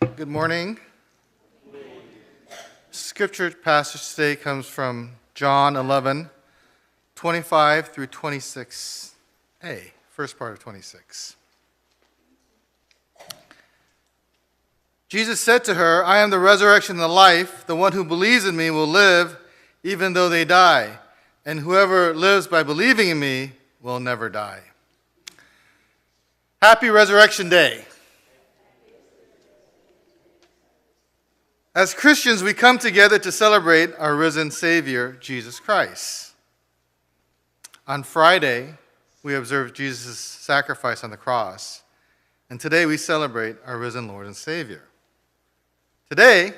Good morning. Scripture passage today comes from John 11, 25 through 26a, first part of 26. Jesus said to her, "I am the resurrection and the life. The one who believes in me will live even though they die, and whoever lives by believing in me will never die." Happy Resurrection Day. As Christians, we come together to celebrate our risen Savior, Jesus Christ. On Friday, we observed Jesus' sacrifice on the cross, and today we celebrate our risen Lord and Savior. Today,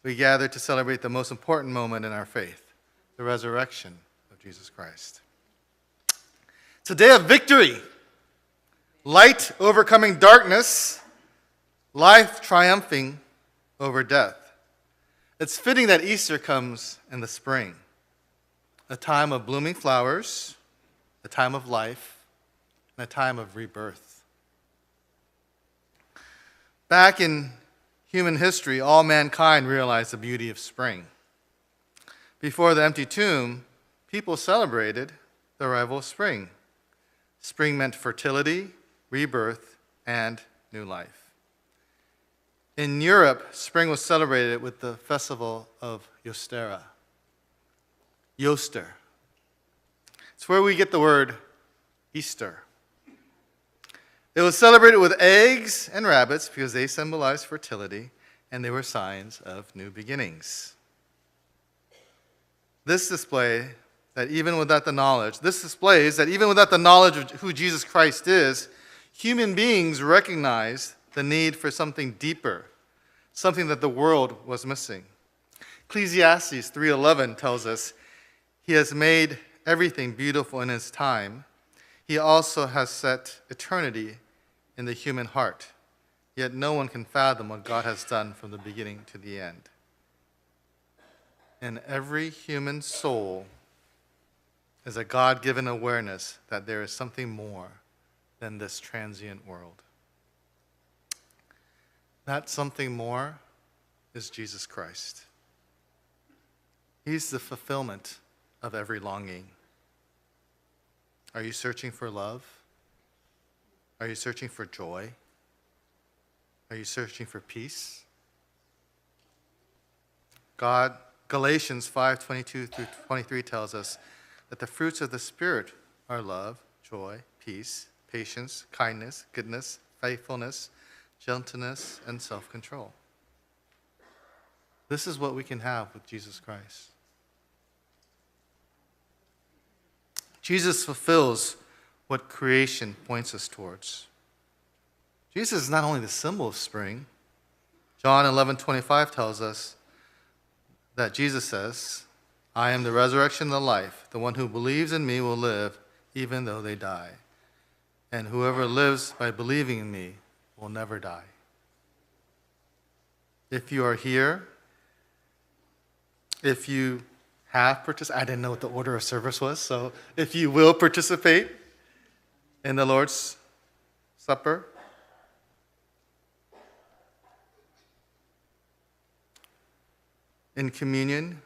we gather to celebrate the most important moment in our faith, the resurrection of Jesus Christ. It's a day of victory, light overcoming darkness, life triumphing over death. It's fitting that Easter comes in the spring, a time of blooming flowers, a time of life, and a time of rebirth. Back in human history, all mankind realized the beauty of spring. Before the empty tomb, people celebrated the arrival of spring. Spring meant fertility, rebirth, and new life. In Europe, spring was celebrated with the festival of Easter. Easter. It's where we get the word Easter. It was celebrated with eggs and rabbits because they symbolized fertility and they were signs of new beginnings. This displays that even without the knowledge of who Jesus Christ is, human beings recognize the need for something deeper, something that the world was missing. Ecclesiastes 3:11 tells us, "He has made everything beautiful in his time. He also has set eternity in the human heart. Yet no one can fathom what God has done from the beginning to the end." In every human soul is a God-given awareness that there is something more than this transient world. That something more is Jesus Christ. He's the fulfillment of every longing. Are you searching for love? Are you searching for joy? Are you searching for peace? Galatians 5:22 through 23 tells us that the fruits of the Spirit are love, joy, peace, patience, kindness, goodness, faithfulness, gentleness, and self-control. This is what we can have with Jesus Christ. Jesus fulfills what creation points us towards. Jesus is not only the symbol of spring. John 11:25 tells us that Jesus says, "I am the resurrection and the life. The one who believes in me will live even though they die. And whoever lives by believing in me will never die." If you are here, if you have participated, I didn't know what the order of service was, so if you will participate in the Lord's Supper, in communion,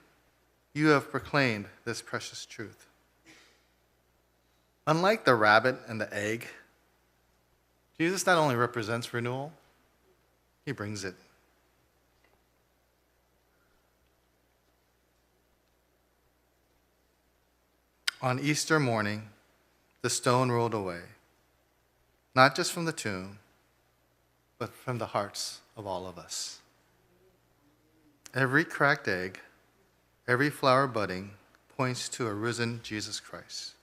you have proclaimed this precious truth. Unlike the rabbit and the egg, Jesus not only represents renewal, he brings it. On Easter morning, the stone rolled away, not just from the tomb, but from the hearts of all of us. Every cracked egg, every flower budding points to a risen Jesus Christ.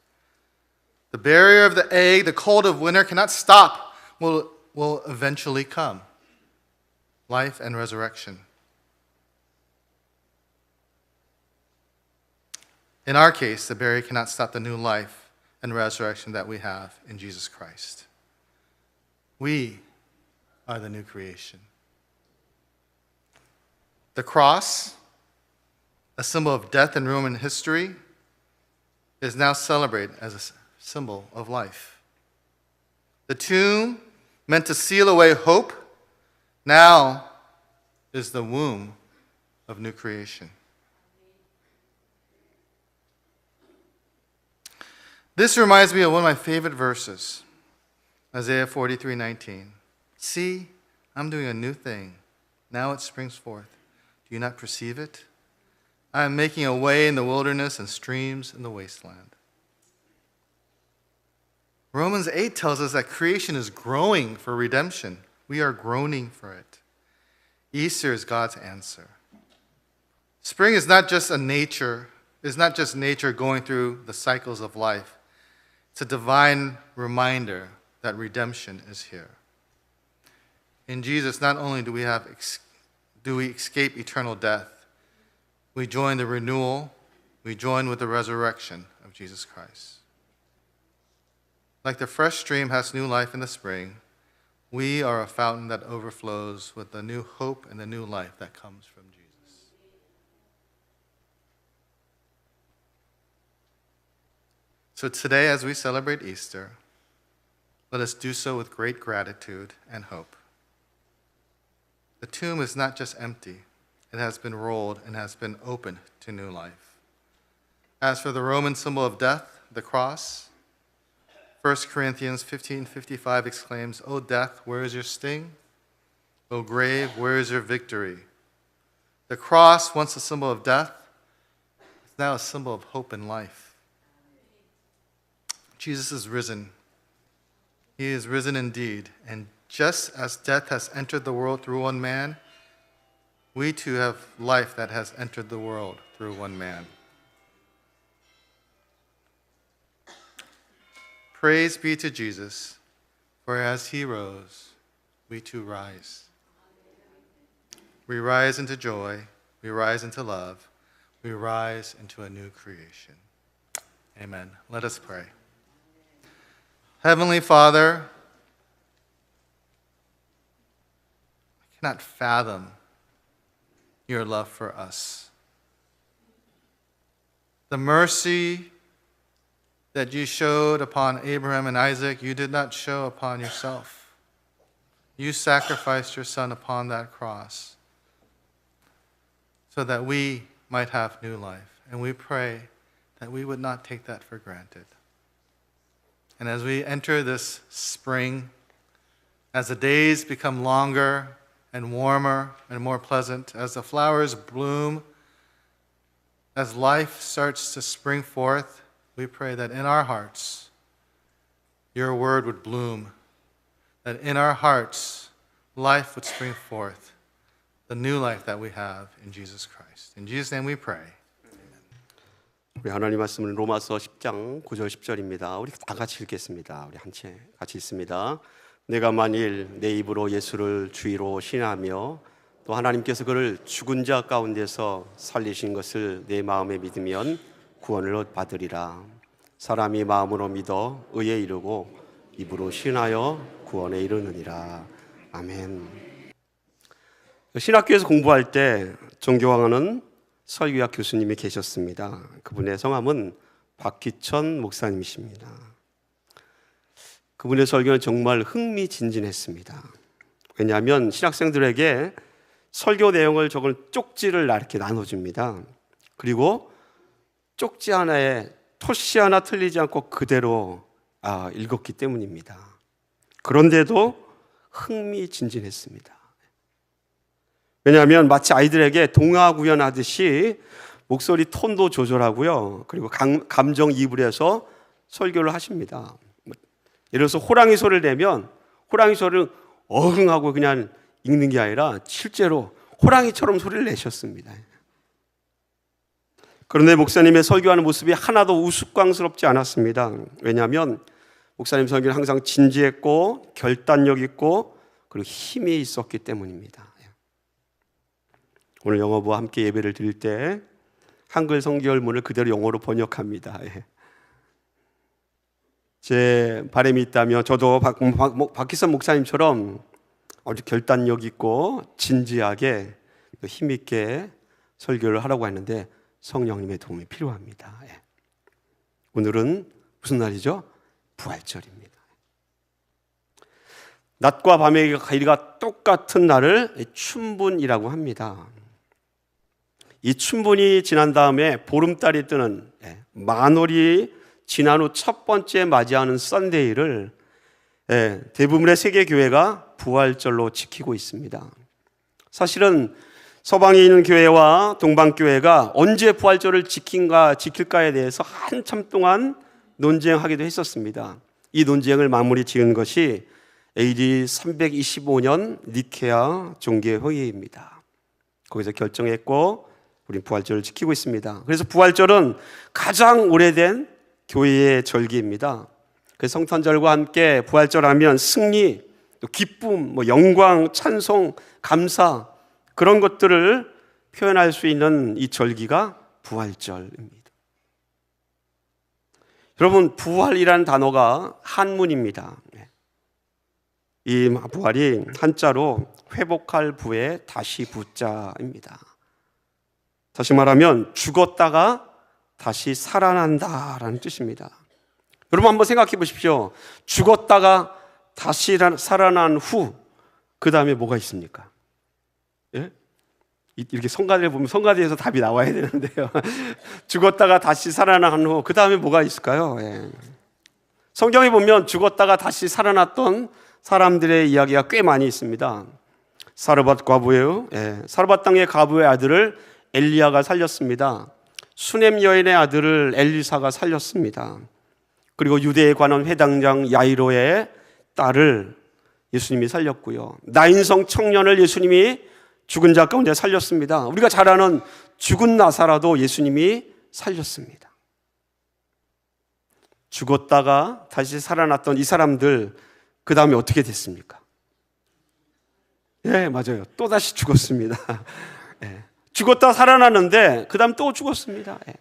The barrier of the egg, the cold of winter cannot stop, will eventually come. Life and resurrection. In our case, the barrier cannot stop the new life and resurrection that we have in Jesus Christ. We are the new creation. The cross, a symbol of death and Roman history, is now celebrated as a symbol of life. The tomb, meant to seal away hope, now is the womb of new creation. This reminds me of one of my favorite verses, Isaiah 43:19. See, I'm doing a new thing. Now it springs forth. Do you not perceive it? I am making a way in the wilderness and streams in the wasteland. Romans 8 tells us that creation is growing for redemption. We are groaning for it. Easter is God's answer. Spring is not just nature going through the cycles of life. It's a divine reminder that redemption is here. In Jesus, not only do we escape eternal death, we join the renewal, we join with the resurrection of Jesus Christ. Like the fresh stream has new life in the spring, we are a fountain that overflows with the new hope and the new life that comes from Jesus. So today, as we celebrate Easter, let us do so with great gratitude and hope. The tomb is not just empty, it has been rolled and has been opened to new life. As for the Roman symbol of death, the cross, 1 Corinthians 15:55 exclaims, O death, where is your sting? O grave, where is your victory? The cross, once a symbol of death, is now a symbol of hope and life. Jesus is risen. He is risen indeed. And just as death has entered the world through one man, we too have life that has entered the world through one man. Praise be to Jesus, for as he rose, we too rise. We rise into joy, we rise into love, we rise into a new creation. Amen. Let us pray. Heavenly Father, I cannot fathom your love for us. The mercy that you showed upon Abraham and Isaac, you did not show upon yourself. You sacrificed your son upon that cross so that we might have new life. And we pray that we would not take that for granted. And as we enter this spring, as the days become longer and warmer and more pleasant, as the flowers bloom, as life starts to spring forth, we pray that in our hearts, your word would bloom, that in our hearts, life would spring forth, the new life that we have in Jesus Christ. In Jesus' name we pray. 우리 하나님 말씀은 로마서 10장 9절 10절입니다. 우리 다 같이 읽겠습니다. 우리 한 채 같이 읽습니다. 내가 만일 내 입으로 예수를 주의로 신하며 또 하나님께서 그를 죽은 자 가운데서 살리신 것을 내 마음에 믿으면 구원을 받으리라. 사람이 마음으로 믿어 의에 이르고 입으로 신하여 구원에 이르느니라. 아멘. 신학교에서 공부할 때 존경하는 설교학 교수님이 계셨습니다. 그분의 성함은 박기천 목사님이십니다. 그분의 설교는 정말 흥미진진했습니다. 왜냐하면 신학생들에게 설교 내용을 적은 쪽지를 이렇게 나눠줍니다. 그리고 쪽지 하나에 토시 하나 틀리지 않고 그대로 읽었기 때문입니다. 그런데도 흥미진진했습니다. 왜냐하면 마치 아이들에게 동화 구연하듯이 목소리 톤도 조절하고요. 그리고 감정이입을 해서 설교를 하십니다. 예를 들어서 호랑이 소리를 내면 호랑이 소리를 어흥하고 그냥 읽는 게 아니라 실제로 호랑이처럼 소리를 내셨습니다. 그런데 목사님의 설교하는 모습이 하나도 우스꽝스럽지 않았습니다. 왜냐하면 목사님 설교는 항상 진지했고 결단력 있고 그리고 힘이 있었기 때문입니다. 오늘 영어부와 함께 예배를 드릴 때 한글 성경문을 그대로 영어로 번역합니다. 제 바람이 있다면 저도 박기선 목사님처럼 아주 결단력 있고 진지하게 힘 있게 설교를 하라고 했는데 성령님의 도움이 필요합니다. 오늘은 무슨 날이죠? 부활절입니다. 낮과 밤의 길이가 똑같은 날을 춘분이라고 합니다. 이 춘분이 지난 다음에 보름달이 뜨는 만월이 지난 후 첫 번째 맞이하는 썬데이를 대부분의 세계 교회가 부활절로 지키고 있습니다. 사실은 서방에 있는 교회와 동방교회가 언제 부활절을 지킬까에 대해서 한참 동안 논쟁하기도 했었습니다. 이 논쟁을 마무리 지은 것이 AD 325년 니케아 종교회의입니다. 거기서 결정했고 우린 부활절을 지키고 있습니다. 그래서 부활절은 가장 오래된 교회의 절기입니다. 그 성탄절과 함께 부활절하면 승리, 또 기쁨, 영광, 찬송, 감사 그런 것들을 표현할 수 있는 이 절기가 부활절입니다. 여러분, 부활이라는 단어가 한문입니다. 이 부활이 한자로 회복할 부에 다시 부자입니다. 다시 말하면 죽었다가 다시 살아난다라는 뜻입니다. 여러분 한번 생각해 보십시오. 죽었다가 다시 살아난 후 그 다음에 뭐가 있습니까? 예? 이렇게 성가대를 보면 성가대에서 답이 나와야 되는데요. 죽었다가 다시 살아난 후 그 다음에 뭐가 있을까요? 예. 성경에 보면 죽었다가 다시 살아났던 사람들의 이야기가 꽤 많이 있습니다. 사르밧 과부예요. 사르밧 땅의 과부의 아들을 엘리야가 살렸습니다. 수넴 여인의 아들을 엘리사가 살렸습니다. 그리고 유대에 관한 회당장 야이로의 딸을 예수님이 살렸고요. 나인성 청년을 예수님이 죽은 자 가운데 살렸습니다. 우리가 잘 아는 죽은 나사라도 예수님이 살렸습니다. 죽었다가 다시 살아났던 이 사람들 그 다음에 어떻게 됐습니까? 예, 맞아요. 또 다시 죽었습니다. 예. 죽었다 살아났는데 그 다음 또 죽었습니다. 예.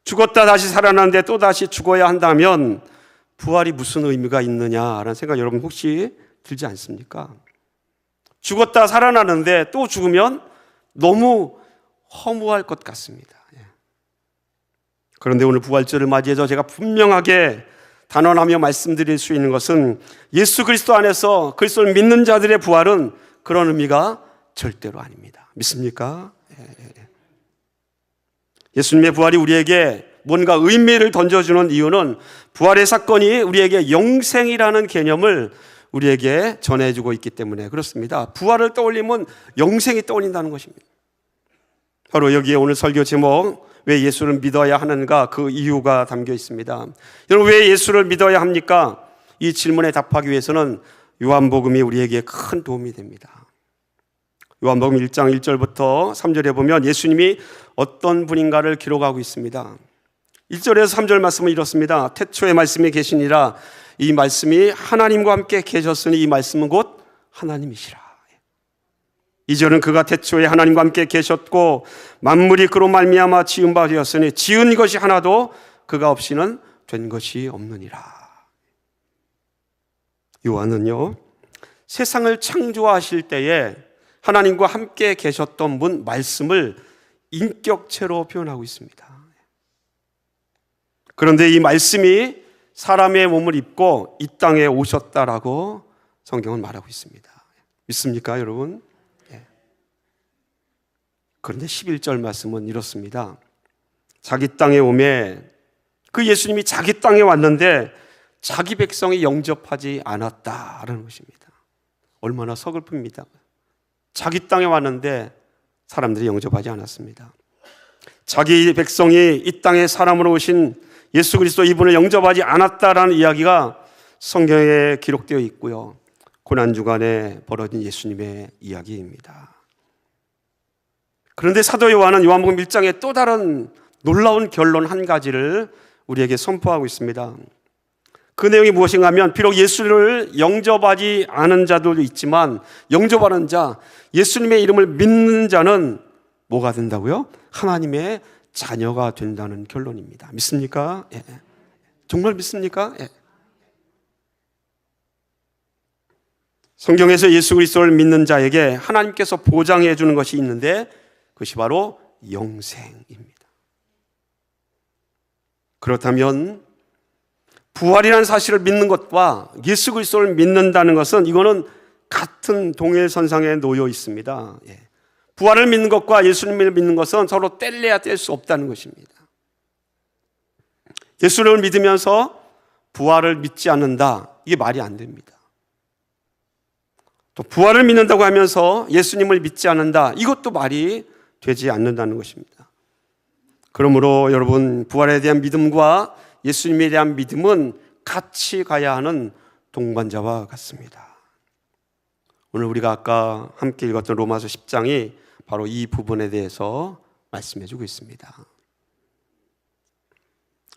죽었다 다시 살아났는데 또 다시 죽어야 한다면 부활이 무슨 의미가 있느냐라는 생각 여러분 혹시 들지 않습니까? 죽었다 살아나는데 또 죽으면 너무 허무할 것 같습니다. 예. 그런데 오늘 부활절을 맞이해서 제가 분명하게 단언하며 말씀드릴 수 있는 것은 예수 그리스도 안에서 그리스도를 믿는 자들의 부활은 그런 의미가 절대로 아닙니다. 믿습니까? 예수님의 부활이 우리에게 뭔가 의미를 던져주는 이유는 부활의 사건이 우리에게 영생이라는 개념을 우리에게 전해주고 있기 때문에 그렇습니다. 부활을 떠올리면 영생이 떠올린다는 것입니다. 바로 여기에 오늘 설교 제목 왜 예수를 믿어야 하는가 그 이유가 담겨 있습니다. 여러분 왜 예수를 믿어야 합니까? 이 질문에 답하기 위해서는 요한복음이 우리에게 큰 도움이 됩니다. 요한복음 1장 1절부터 3절에 보면 예수님이 어떤 분인가를 기록하고 있습니다. 1절에서 3절 말씀은 이렇습니다. 태초에 말씀이 계시니라 이 말씀이 하나님과 함께 계셨으니 이 말씀은 곧 하나님이시라. 2절은 그가 태초에 하나님과 함께 계셨고 만물이 그로 말미암아 지은 바 되었으니 지은 것이 하나도 그가 없이는 된 것이 없느니라. 요한은요 세상을 창조하실 때에 하나님과 함께 계셨던 분 말씀을 인격체로 표현하고 있습니다. 그런데 이 말씀이 사람의 몸을 입고 이 땅에 오셨다라고 성경은 말하고 있습니다. 믿습니까 여러분? 그런데 11절 말씀은 이렇습니다. 자기 땅에 오매 그 예수님이 자기 땅에 왔는데 자기 백성이 영접하지 않았다라는 것입니다. 얼마나 서글픕니다. 자기 땅에 왔는데 사람들이 영접하지 않았습니다. 자기 백성이 이 땅에 사람으로 오신 예수 그리스도 이분을 영접하지 않았다라는 이야기가 성경에 기록되어 있고요. 고난주간에 벌어진 예수님의 이야기입니다. 그런데 사도 요한은 요한복음 1장에 또 다른 놀라운 결론 한 가지를 우리에게 선포하고 있습니다. 그 내용이 무엇인가 하면 비록 예수를 영접하지 않은 자들도 있지만 영접하는 자, 예수님의 이름을 믿는 자는 뭐가 된다고요? 하나님의 자녀가 된다는 결론입니다. 믿습니까? 예. 정말 믿습니까? 예. 성경에서 예수 그리스도를 믿는 자에게 하나님께서 보장해 주는 것이 있는데 그것이 바로 영생입니다. 그렇다면 부활이라는 사실을 믿는 것과 예수 그리스도를 믿는다는 것은 이거는 같은 동일선상에 놓여 있습니다. 부활을 믿는 것과 예수님을 믿는 것은 서로 뗄래야 뗄 수 없다는 것입니다. 예수를 믿으면서 부활을 믿지 않는다, 이게 말이 안 됩니다. 또 부활을 믿는다고 하면서 예수님을 믿지 않는다, 이것도 말이 되지 않는다는 것입니다. 그러므로 여러분, 부활에 대한 믿음과 예수님에 대한 믿음은 같이 가야 하는 동반자와 같습니다. 오늘 우리가 아까 함께 읽었던 로마서 10장이 바로 이 부분에 대해서 말씀해 주고 있습니다.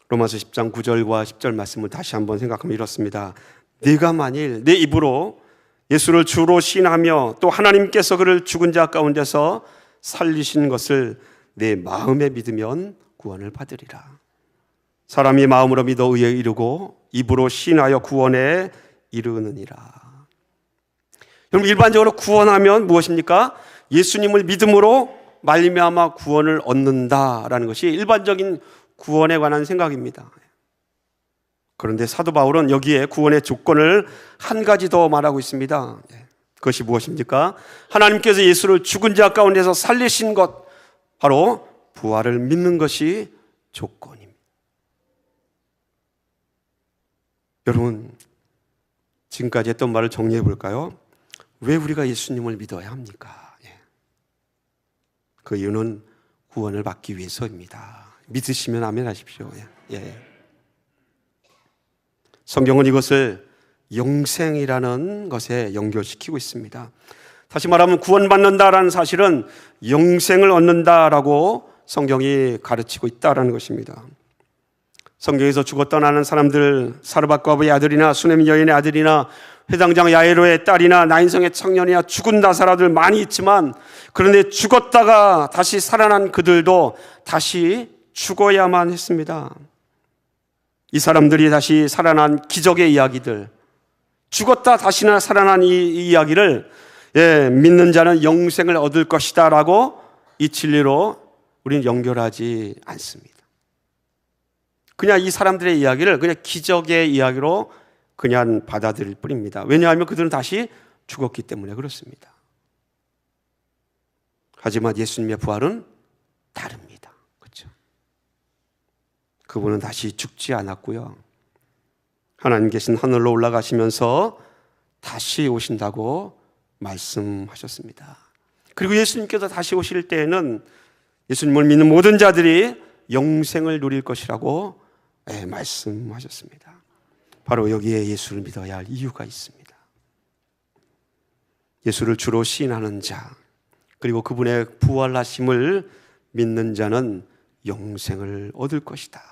로마서 10장 9절과 10절 말씀을 다시 한번 생각하면 이렇습니다. 네가 만일 내 입으로 예수를 주로 시인하며 또 하나님께서 그를 죽은 자 가운데서 살리신 것을 내 마음에 믿으면 구원을 받으리라. 사람이 마음으로 믿어 의에 이르고 입으로 시인하여 구원에 이르느니라. 여러분, 일반적으로 구원하면 무엇입니까? 예수님을 믿음으로 말미암아 구원을 얻는다라는 것이 일반적인 구원에 관한 생각입니다. 그런데 사도 바울은 여기에 구원의 조건을 한 가지 더 말하고 있습니다. 그것이 무엇입니까? 하나님께서 예수를 죽은 자 가운데서 살리신 것, 바로 부활을 믿는 것이 조건입니다. 여러분, 지금까지 했던 말을 정리해 볼까요? 왜 우리가 예수님을 믿어야 합니까? 그 이유는 구원을 받기 위해서입니다. 믿으시면 아멘 하십시오. 성경은 이것을 영생이라는 것에 연결시키고 있습니다. 다시 말하면 구원받는다라는 사실은 영생을 얻는다라고 성경이 가르치고 있다라는 것입니다. 성경에서 죽어 떠나는 사람들, 사르밧과부의 아들이나 수넴 여인의 아들이나 회당장 야이로의 딸이나 나인성의 청년이나 죽은 나사라들 많이 있지만, 그런데 죽었다가 다시 살아난 그들도 다시 죽어야만 했습니다. 이 사람들이 다시 살아난 기적의 이야기들, 죽었다 다시나 살아난 이 이야기를 믿는 자는 영생을 얻을 것이다 라고 이 진리로 우리는 연결하지 않습니다. 그냥 이 사람들의 이야기를 그냥 기적의 이야기로 그냥 받아들일 뿐입니다. 왜냐하면 그들은 다시 죽었기 때문에 그렇습니다. 하지만 예수님의 부활은 다릅니다. 그렇죠? 그분은 다시 죽지 않았고요. 하나님 계신 하늘로 올라가시면서 다시 오신다고 말씀하셨습니다. 그리고 예수님께서 다시 오실 때에는 예수님을 믿는 모든 자들이 영생을 누릴 것이라고 말씀하셨습니다. 바로 여기에 예수를 믿어야 할 이유가 있습니다. 예수를 주로 시인하는 자, 그리고 그분의 부활하심을 믿는 자는 영생을 얻을 것이다,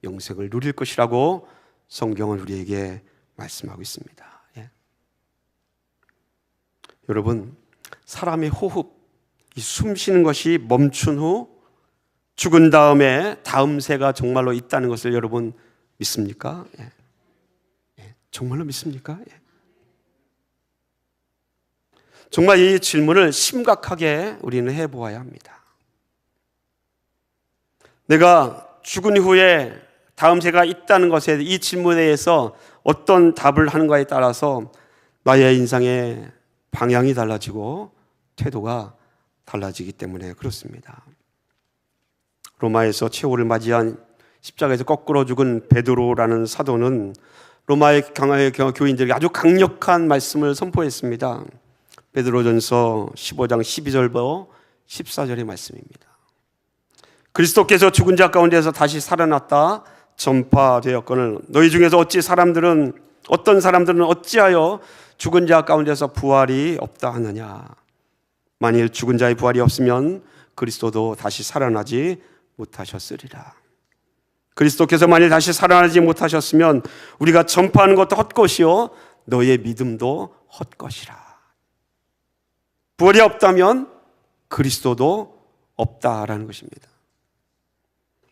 영생을 누릴 것이라고 성경은 우리에게 말씀하고 있습니다. 여러분, 사람의 호흡, 이 숨 쉬는 것이 멈춘 후 죽은 다음에 다음 세가 정말로 있다는 것을 여러분 믿습니까? 정말로 믿습니까? 정말 이 질문을 심각하게 우리는 해보아야 합니다. 내가 죽은 후에 다음 세가 있다는 것에, 이 질문에 대해서 어떤 답을 하는가에 따라서 나의 인생의 방향이 달라지고 태도가 달라지기 때문에 그렇습니다. 로마에서 최후를 맞이한 십자가에서 거꾸로 죽은 베드로라는 사도는 로마의 교인들에게 아주 강력한 말씀을 선포했습니다. 베드로전서 15장 12절부터 14절의 말씀입니다. 그리스도께서 죽은 자 가운데서 다시 살아났다 전파되었거늘 너희 중에서 어떤 사람들은 어찌하여 죽은 자 가운데서 부활이 없다 하느냐. 만일 죽은 자의 부활이 없으면 그리스도도 다시 살아나지 못하셨으리라. 그리스도께서 만일 다시 살아나지 못하셨으면 우리가 전파하는 것도 헛것이요 너의 믿음도 헛것이라. 부활이 없다면 그리스도도 없다라는 것입니다.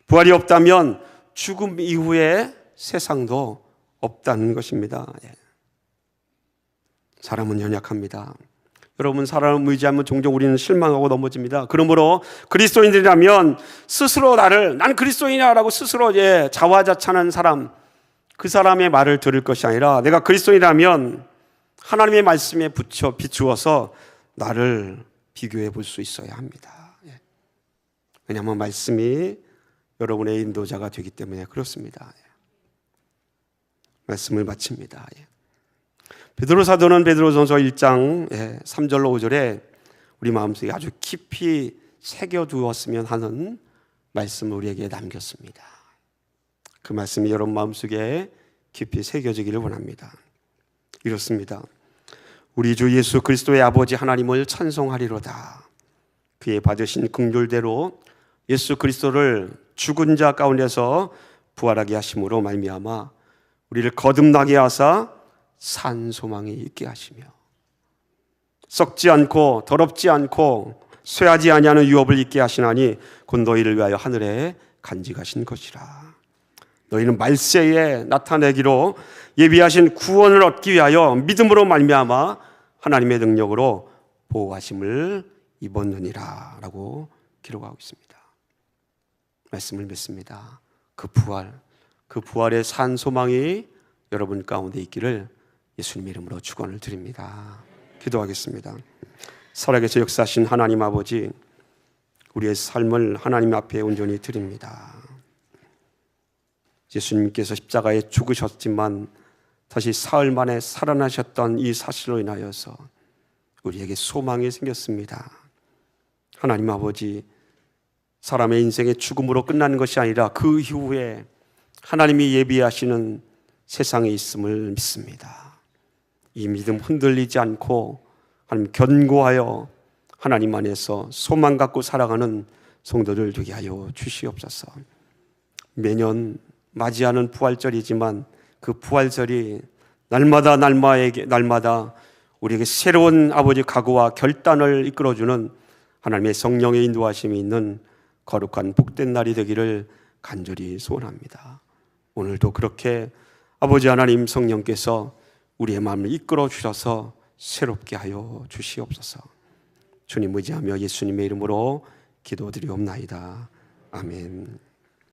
부활이 없다면 죽음 이후에 세상도 없다는 것입니다. 사람은 연약합니다. 여러분, 사람을 의지하면 종종 우리는 실망하고 넘어집니다. 그러므로 그리스도인들이라면 스스로 난 그리스도인이라고 스스로 자화자찬하는 사람, 그 사람의 말을 들을 것이 아니라 내가 그리스도인이라면 하나님의 말씀에 비추어서 나를 비교해 볼 수 있어야 합니다. 왜냐하면 말씀이 여러분의 인도자가 되기 때문에 그렇습니다. 말씀을 마칩니다. 베드로 사도는 베드로전서 1장 3절로 5절에 우리 마음속에 아주 깊이 새겨두었으면 하는 말씀을 우리에게 남겼습니다. 그 말씀이 여러분 마음속에 깊이 새겨지기를 원합니다. 이렇습니다. 우리 주 예수 그리스도의 아버지 하나님을 찬송하리로다. 그의 받으신 긍휼대로 예수 그리스도를 죽은 자 가운데서 부활하게 하심으로 말미암아 우리를 거듭나게 하사 산 소망이 있게 하시며 썩지 않고 더럽지 않고 쇠하지 아니하는 유업을 있게 하시나니 곧 너희를 위하여 하늘에 간직하신 것이라. 너희는 말세에 나타내기로 예비하신 구원을 얻기 위하여 믿음으로 말미암아 하나님의 능력으로 보호하심을 입었느니라 라고 기록하고 있습니다. 말씀을 맺습니다. 그 부활의 산 소망이 여러분 가운데 있기를 예수님 이름으로 축원을 드립니다. 기도하겠습니다. 살아계셔 역사하신 하나님 아버지, 우리의 삶을 하나님 앞에 온전히 드립니다. 예수님께서 십자가에 죽으셨지만 다시 사흘 만에 살아나셨던 이 사실로 인하여서 우리에게 소망이 생겼습니다. 하나님 아버지, 사람의 인생의 죽음으로 끝나는 것이 아니라 그 이후에 하나님이 예비하시는 세상에 있음을 믿습니다. 이 믿음 흔들리지 않고 하나님 견고하여 하나님 안에서 소망 갖고 살아가는 성도들 되게 하여 주시옵소서. 매년 맞이하는 부활절이지만 그 부활절이 날마다 우리에게 새로운 아버지 각오와 결단을 이끌어주는 하나님의 성령의 인도하심이 있는 거룩한 복된 날이 되기를 간절히 소원합니다. 오늘도 그렇게 아버지 하나님 성령께서 우리의 마음을 이끌어 주셔서 새롭게 하여 주시옵소서. 주님 의지하며 예수님의 이름으로 기도드리옵나이다. 아멘.